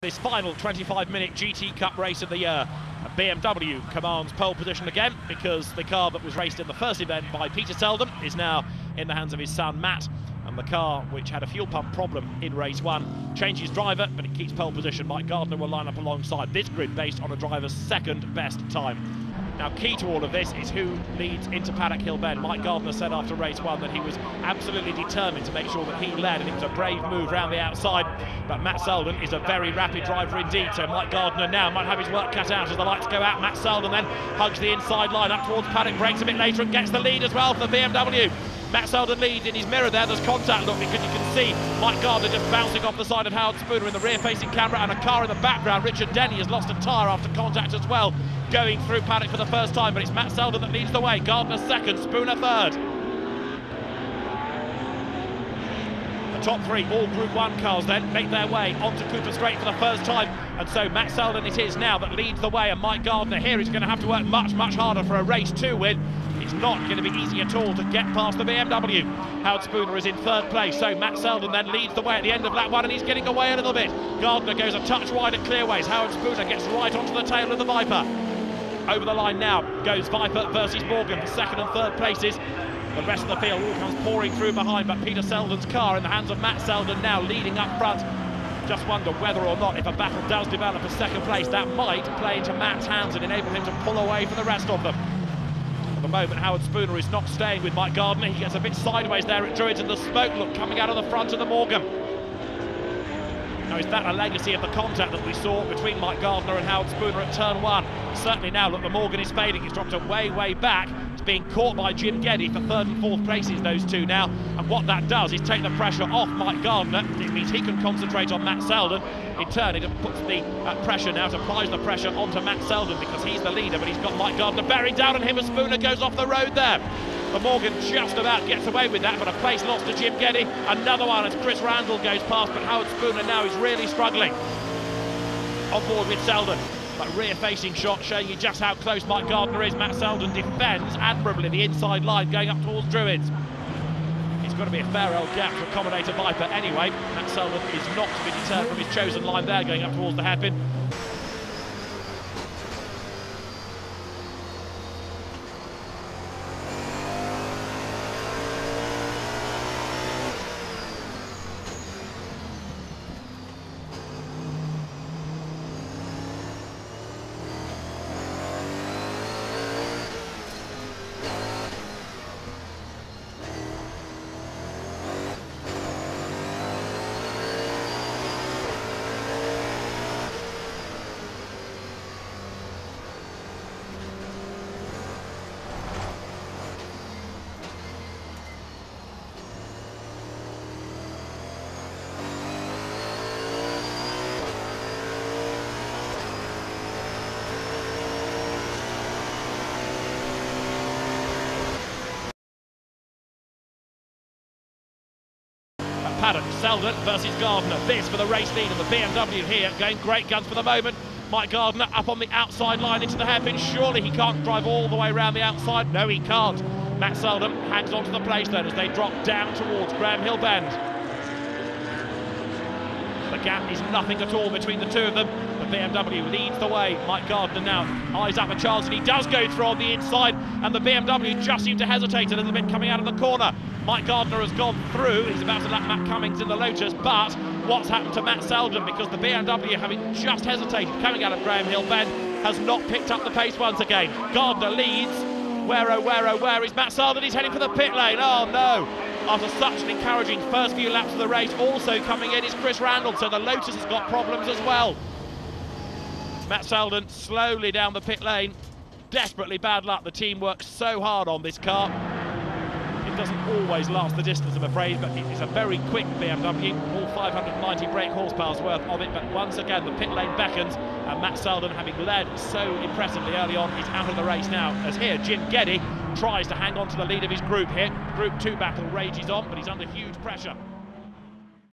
This final 25-minute GT Cup race of the year, BMW commands pole position again because the car that was raced in the first event by Peter Selden is now in the hands of his son Matt, and the car which had a fuel pump problem in race one changes driver, but it keeps pole position. Mike Gardner will line up alongside this grid based on a driver's second best time. Now, key to all of this is who leads into Paddock Hill Bend. Mike Gardner said after race one that he was absolutely determined to make sure that he led, and it was a brave move round the outside. But Matt Selden is a very rapid driver indeed, so Mike Gardner now might have his work cut out as the lights go out. Matt Selden then hugs the inside line up towards Paddock, breaks a bit later and gets the lead as well for the BMW. Matt Selden leads. In his mirror there's contact, look, because you can see Mike Gardner just bouncing off the side of Howard Spooner in the rear-facing camera, and a car in the background. Richard Denny has lost a tyre after contact as well, going through Paddock for the first time, but it's Matt Selden that leads the way. Gardner second, Spooner third. The top three, all Group 1 cars then, make their way onto Cooper Straight for the first time, and so Matt Selden it is now that leads the way, and Mike Gardner here is going to have to work much harder for a race 2 win. It's not going to be easy at all to get past the BMW. Howard Spooner is in third place, so Matt Selden then leads the way at the end of lap 1, and he's getting away a little bit. Gardner goes a touch wide at clearways. Howard Spooner gets right onto the tail of the Viper. Over the line now goes Viper versus Morgan for second and third places. The rest of the field all comes pouring through behind, but Peter Selden's car in the hands of Matt Selden now leading up front. Just wonder whether or not, if a battle does develop for second place, that might play into Matt's hands and enable him to pull away from the rest of them. At the moment, Howard Spooner is not staying with Mike Gardner. He gets a bit sideways there at Druids, and the smoke look coming out of the front of the Morgan. Now, is that a legacy of the contact that we saw between Mike Gardner and Howard Spooner at turn 1? Certainly now, look, the Morgan is fading. It's dropped way back. It's being caught by Jim Geddy for third and fourth places, those two now. And what that does is take the pressure off Mike Gardner. It means he can concentrate on Matt Selden. In turn, it puts the pressure now, it applies the pressure onto Matt Selden because he's the leader, but he's got Mike Gardner bearing down on him as Spooner goes off the road there. The Morgan just about gets away with that, but a place lost to Jim Geddy. Another one as Chris Randall goes past, but Howard Spooner now is really struggling on board with Selden. But rear-facing shot showing you just how close Mike Gardner is. Matt Selden defends admirably the inside line going up towards Druids. It's got to be a fair old gap to accommodate a Viper anyway. Matt Selden is not to be deterred from his chosen line there going up towards the hairpin. Paddock, Selden versus Gardner. This for the race lead, and the BMW here going great guns for the moment. Mike Gardner up on the outside line into the hairpin. Surely he can't drive all the way around the outside. No, he can't. Matt Selden hangs on to the place then as they drop down towards Graham Hill Bend. The gap is nothing at all between the two of them. The BMW leads the way. Mike Gardner now eyes up a chance, and he does go through on the inside, and the BMW just seemed to hesitate a little bit coming out of the corner. Mike Gardner has gone through. He's about to lap Matt Cummings in the Lotus, but what's happened to Matt Selden, because the BMW, having just hesitated coming out of Graham Hill Bend, has not picked up the pace once again. Gardner leads. Where is Matt Selden? He's heading for the pit lane. Oh no! After such an encouraging first few laps of the race, also coming in is Chris Randall, so the Lotus has got problems as well. Matt Selden slowly down the pit lane. Desperately bad luck. The team works so hard on this car. It doesn't always last the distance, I'm afraid, but it is a very quick BMW, all 590 brake horsepower's worth of it. But once again, the pit lane beckons, and Matt Selden, having led so impressively early on, is out of the race now, as here Jim Geddy tries to hang on to the lead of his group here. Group 2 battle rages on, but he's under huge pressure.